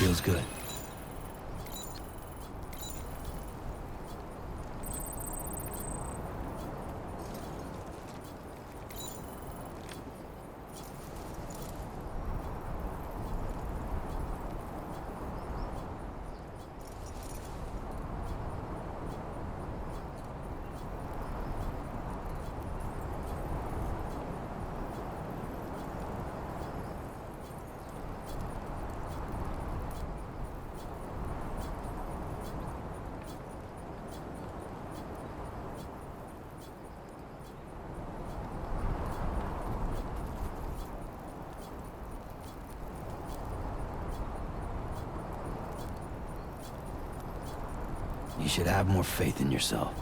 Feels good. You should have more faith in yourself.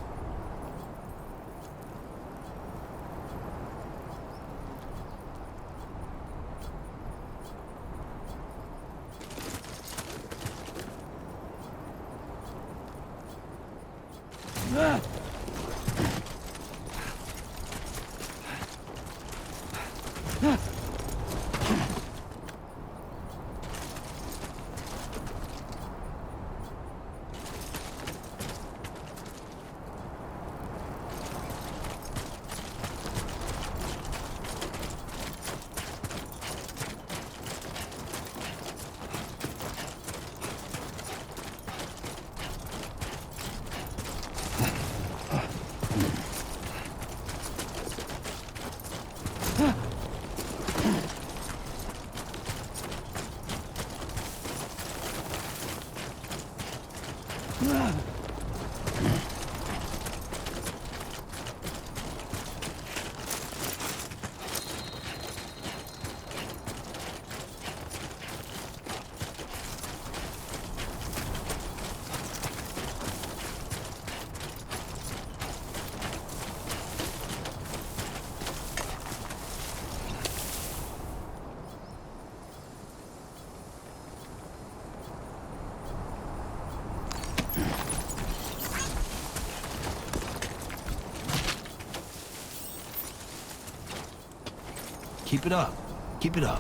Keep it up. Keep it up.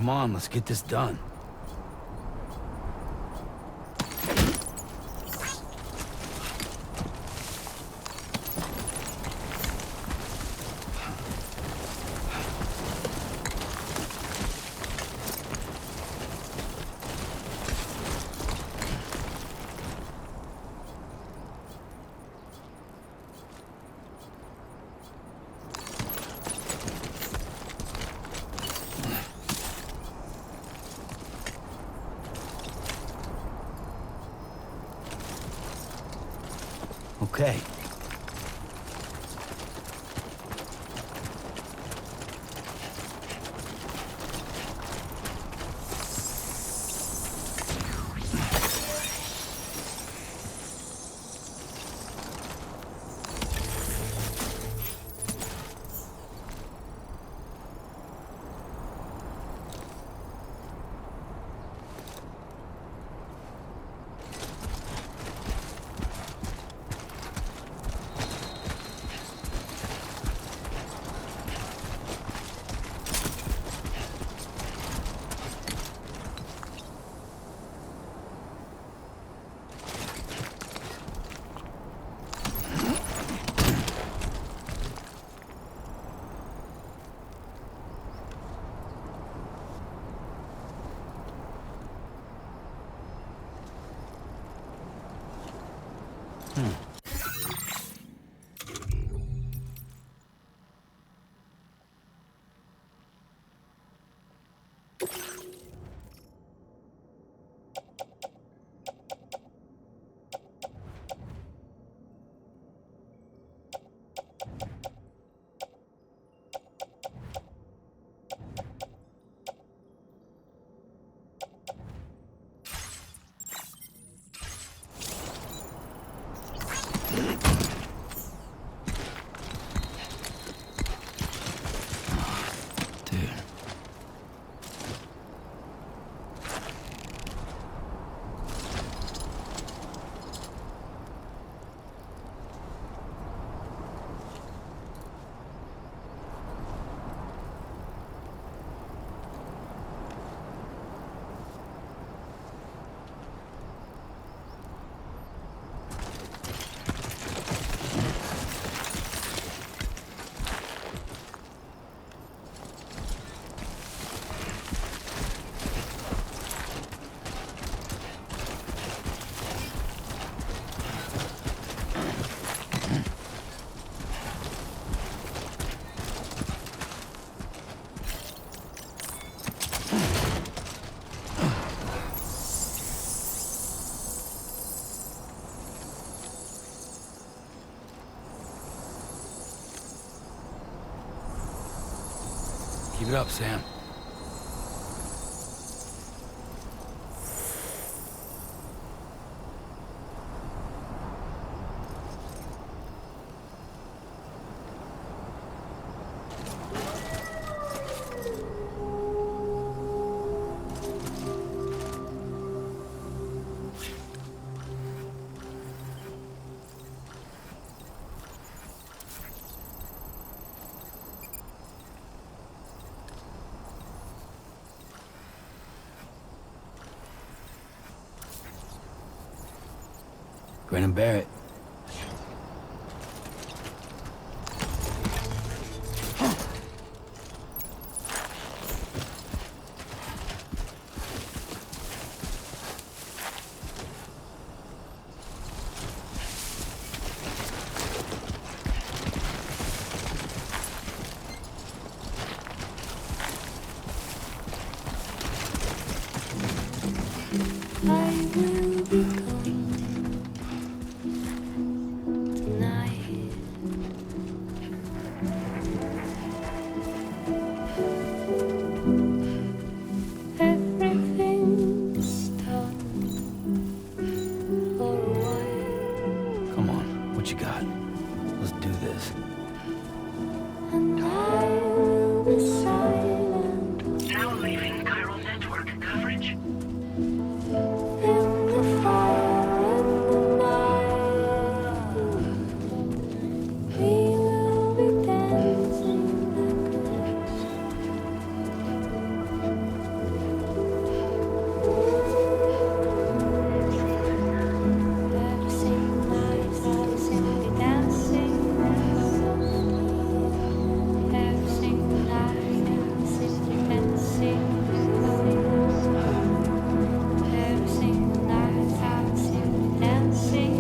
Come on, let's get this done. Okay. it up, Sam. Grin and bear it. I will be gone tonight. Everything's done for a while, Come on, what you got? Let's do this. and I will be silent Now leaving chiral network coverage. in the fire in the night. We will be dancing like every single night. I will simply dancing every single night. I will simply dancing every single night. I will simply dancing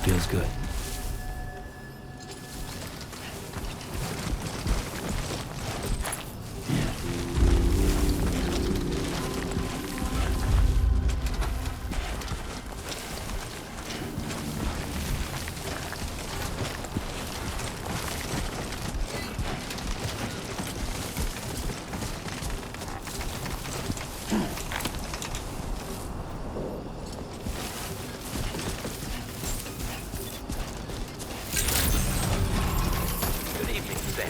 Feels good. Good evening, Sam.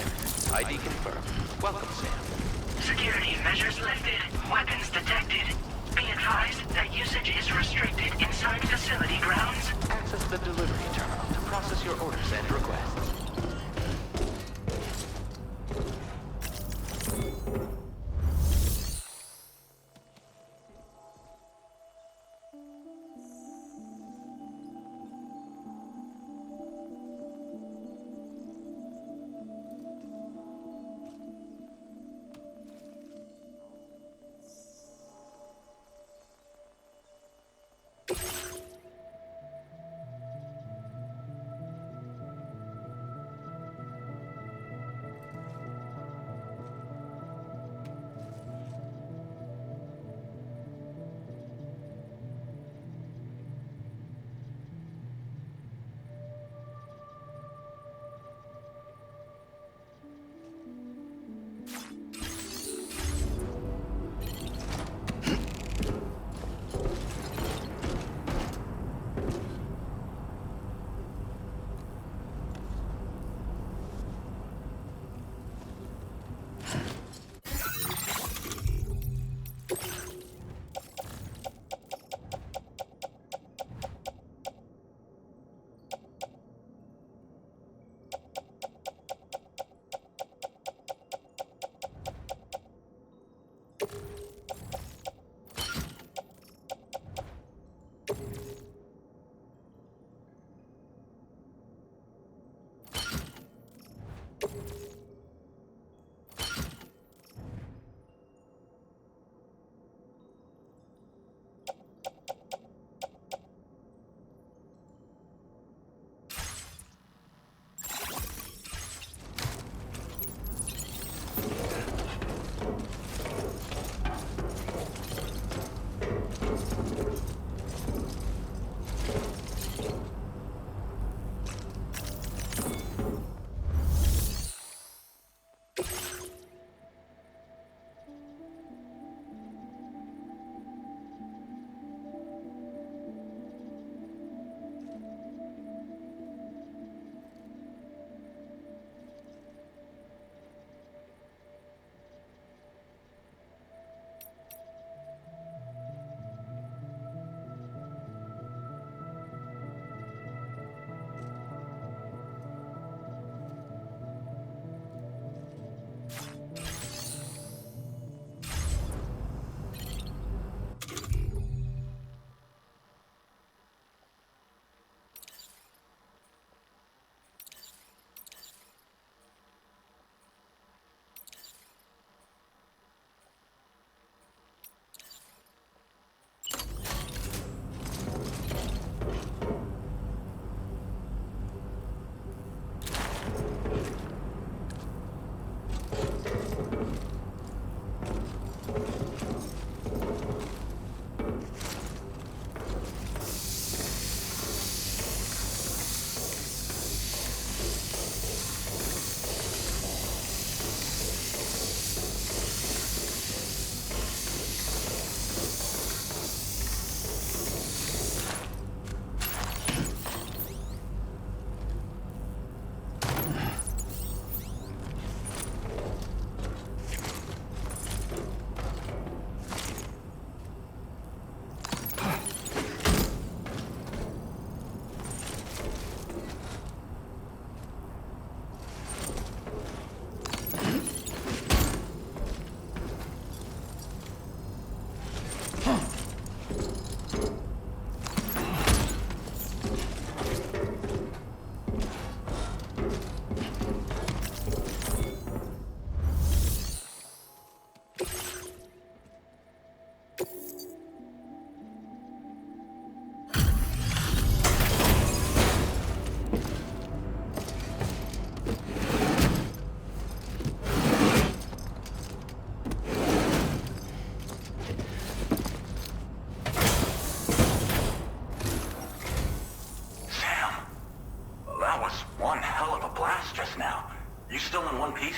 ID confirmed. Welcome, Sam. Security measures lifted. Weapons detected. Be advised that usage is restricted inside facility grounds. Access the delivery terminal to process your orders and requests.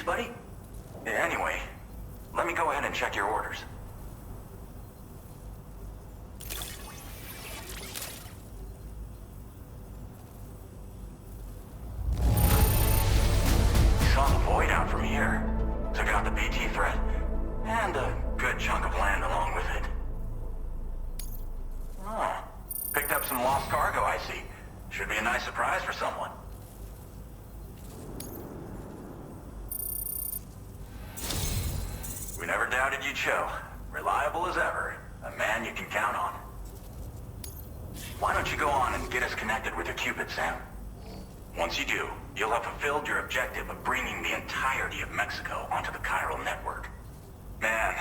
buddy? Anyway, let me go ahead and check your orders. Saw the void out from here. Took out the BT threat. And a good chunk of land along with it. Oh, picked up some lost cargo, I see. Should be a nice surprise for someone. We never doubted you'd show. Reliable as ever. A man you can count on. Why don't you go on and get us connected with your Cupid, Sam? Once you do, you'll have fulfilled your objective of bringing the entirety of Mexico onto the chiral network. Man,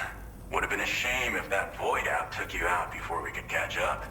would have been a shame if that void out took you out before we could catch up.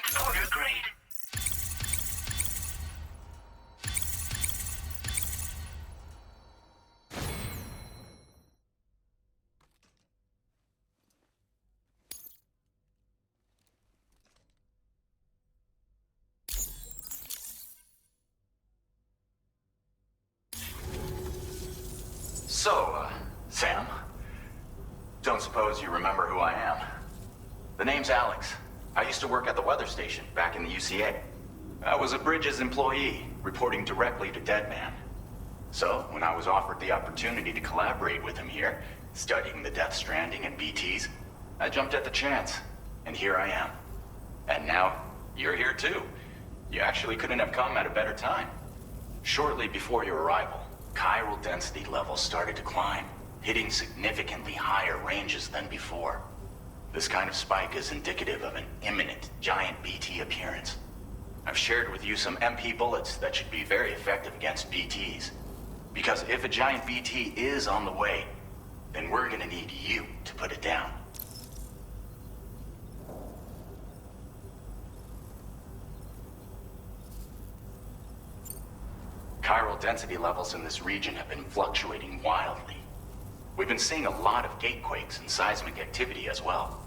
transporter grade. So, Sam, don't suppose you remember who I am? The name's Alex. I used to work at the weather station back in the UCA. I was a Bridges employee, reporting directly to Deadman. So, when I was offered the opportunity to collaborate with him here, studying the Death Stranding and BTs, I jumped at the chance, and here I am. And now, you're here too. You actually couldn't have come at a better time. Shortly before your arrival, chiral density levels started to climb, hitting significantly higher ranges than before. This kind of spike is indicative of an imminent giant BT appearance. I've shared with you some MP bullets that should be very effective against BTs. Because if a giant BT is on the way, then we're gonna need you to put it down. Chiral density levels in this region have been fluctuating wildly. We've been seeing a lot of gatequakes and seismic activity as well.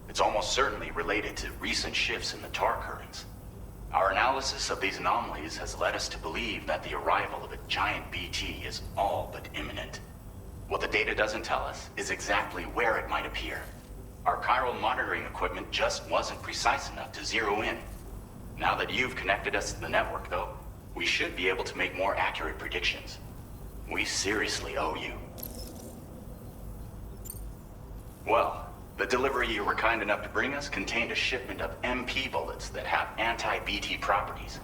It's almost certainly related to recent shifts in the tar currents. Our analysis of these anomalies has led us to believe that the arrival of a giant BT is all but imminent. What the data doesn't tell us is exactly where it might appear. Our chiral monitoring equipment just wasn't precise enough to zero in. Now that you've connected us to the network, though, we should be able to make more accurate predictions. We seriously owe you. Well, the delivery you were kind enough to bring us contained a shipment of MP bullets that have anti-BT properties.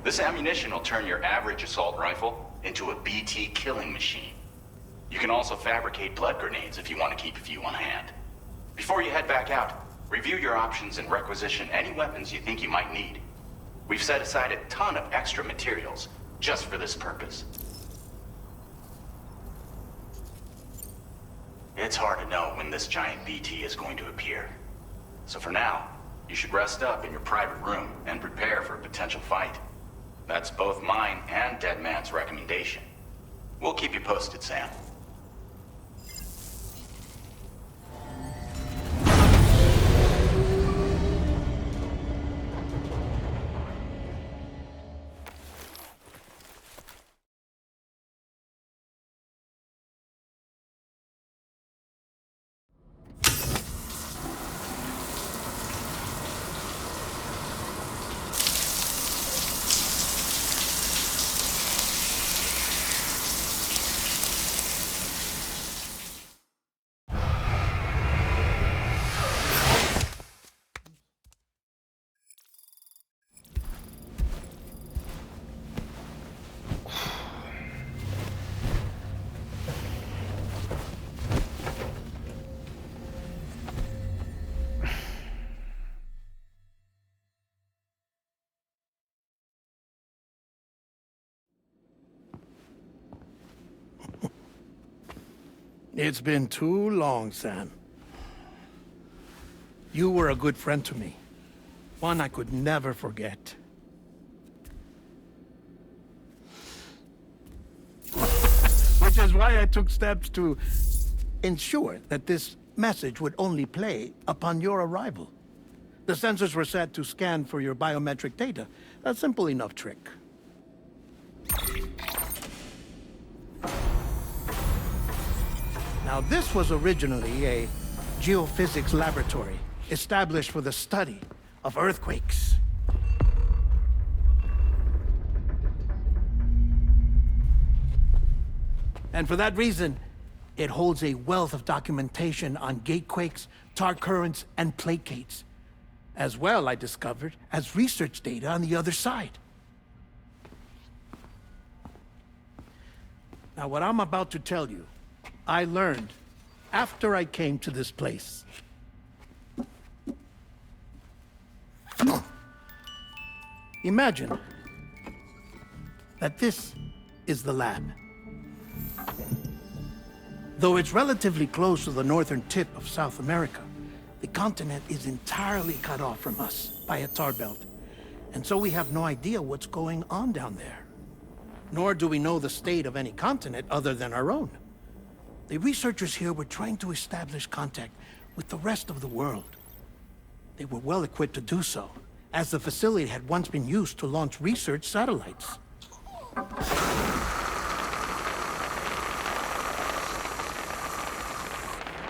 This ammunition will turn your average assault rifle into a BT killing machine. You can also fabricate blood grenades if you want to keep a few on hand. Before you head back out, review your options and requisition any weapons you think you might need. We've set aside a ton of extra materials just for this purpose. It's hard to know when this giant BT is going to appear. So for now, you should rest up in your private room and prepare for a potential fight. That's both mine and Deadman's recommendation. We'll keep you posted, Sam. It's been too long, Sam. You were a good friend to me. One I could never forget. Which is why I took steps to ensure that this message would only play upon your arrival. The sensors were set to scan for your biometric data. A simple enough trick. Now, this was originally a geophysics laboratory established for the study of earthquakes. And for that reason, it holds a wealth of documentation on gatequakes, tar currents, and placates. As well, I discovered, as research data on the other side. Now, what I'm about to tell you, I learned after I came to this place. Imagine that this is the lab. Though it's relatively close to the northern tip of South America, the continent is entirely cut off from us. by a tar belt. And so we have no idea what's going on down there. Nor do we know the state of any continent other than our own. The researchers here were trying to establish contact with the rest of the world. They were well equipped to do so, as the facility had once been used to launch research satellites.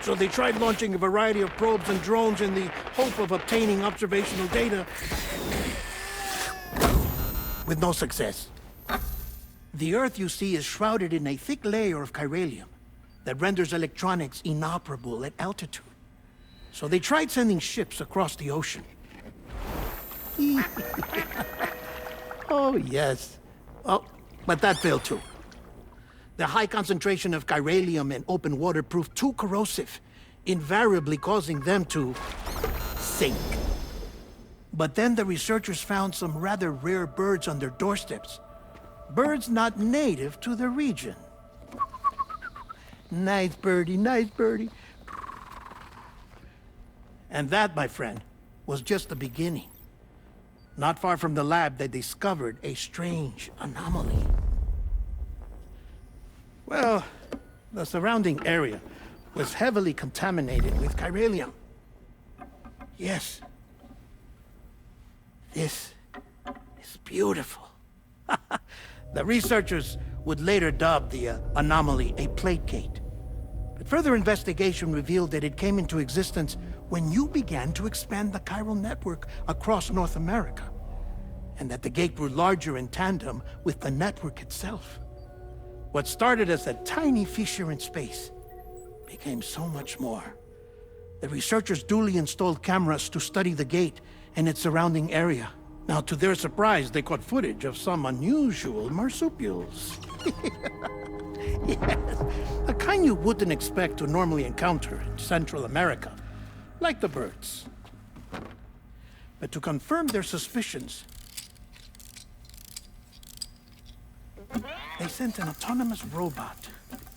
So they tried launching a variety of probes and drones in the hope of obtaining observational data, with no success. The Earth, you see, is shrouded in a thick layer of chiralium that renders electronics inoperable at altitude. So they tried sending ships across the ocean. Oh, yes. Oh, but that failed too. The high concentration of chiralium in open water proved too corrosive, invariably causing them to sink. But then the researchers found some rather rare birds on their doorsteps. Birds not native to the region. Nice birdie, nice birdie. And that, my friend, was just the beginning. Not far from the lab, they discovered a strange anomaly. Well, the surrounding area was heavily contaminated with chiralium. Yes. This is beautiful. The researchers would later dub the anomaly a plate gate. But further investigation revealed that it came into existence when you began to expand the chiral network across North America, and that the gate grew larger in tandem with the network itself. What started as a tiny fissure in space became so much more. The researchers duly installed cameras to study the gate and its surrounding area. Now, to their surprise, they caught footage of some unusual marsupials. Yes, a kind you wouldn't expect to normally encounter in Central America, like the birds. But to confirm their suspicions, they sent an autonomous robot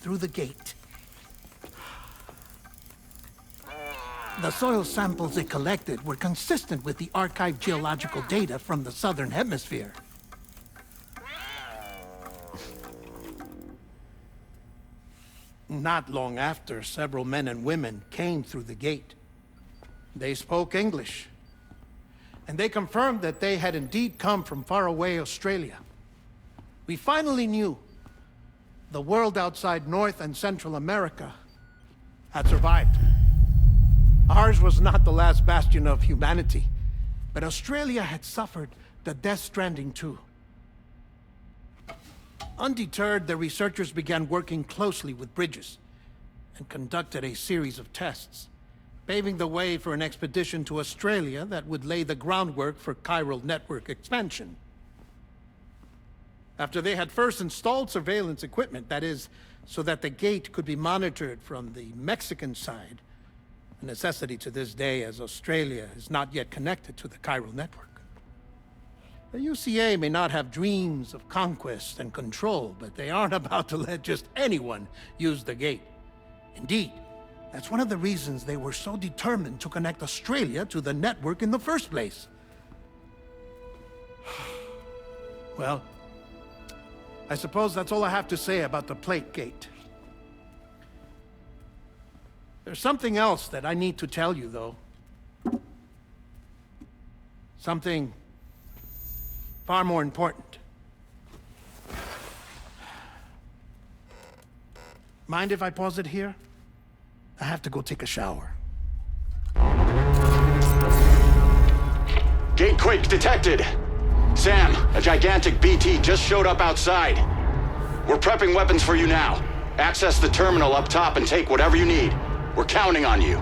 through the gate. The soil samples it collected were consistent with the archived geological data from the southern hemisphere. Not long after, several men and women came through the gate. They spoke English, and they confirmed that they had indeed come from faraway Australia. We finally knew the world outside North and Central America had survived. Ours was not the last bastion of humanity, but Australia had suffered the death stranding too. Undeterred, the researchers began working closely with Bridges and conducted a series of tests, paving the way for an expedition to Australia that would lay the groundwork for chiral network expansion. After they had first installed surveillance equipment, that is, so that the gate could be monitored from the Mexican side, a necessity to this day as Australia is not yet connected to the chiral network. The UCA may not have dreams of conquest and control, but they aren't about to let just anyone use the gate. Indeed, that's one of the reasons they were so determined to connect Australia to the network in the first place. Well, I suppose that's all I have to say about the plate gate. There's something else that I need to tell you, though. Something far more important. Mind if I pause it here? I have to go take a shower. Gate quake detected. Sam, a gigantic BT just showed up outside. We're prepping weapons for you now. Access the terminal up top and take whatever you need. We're counting on you.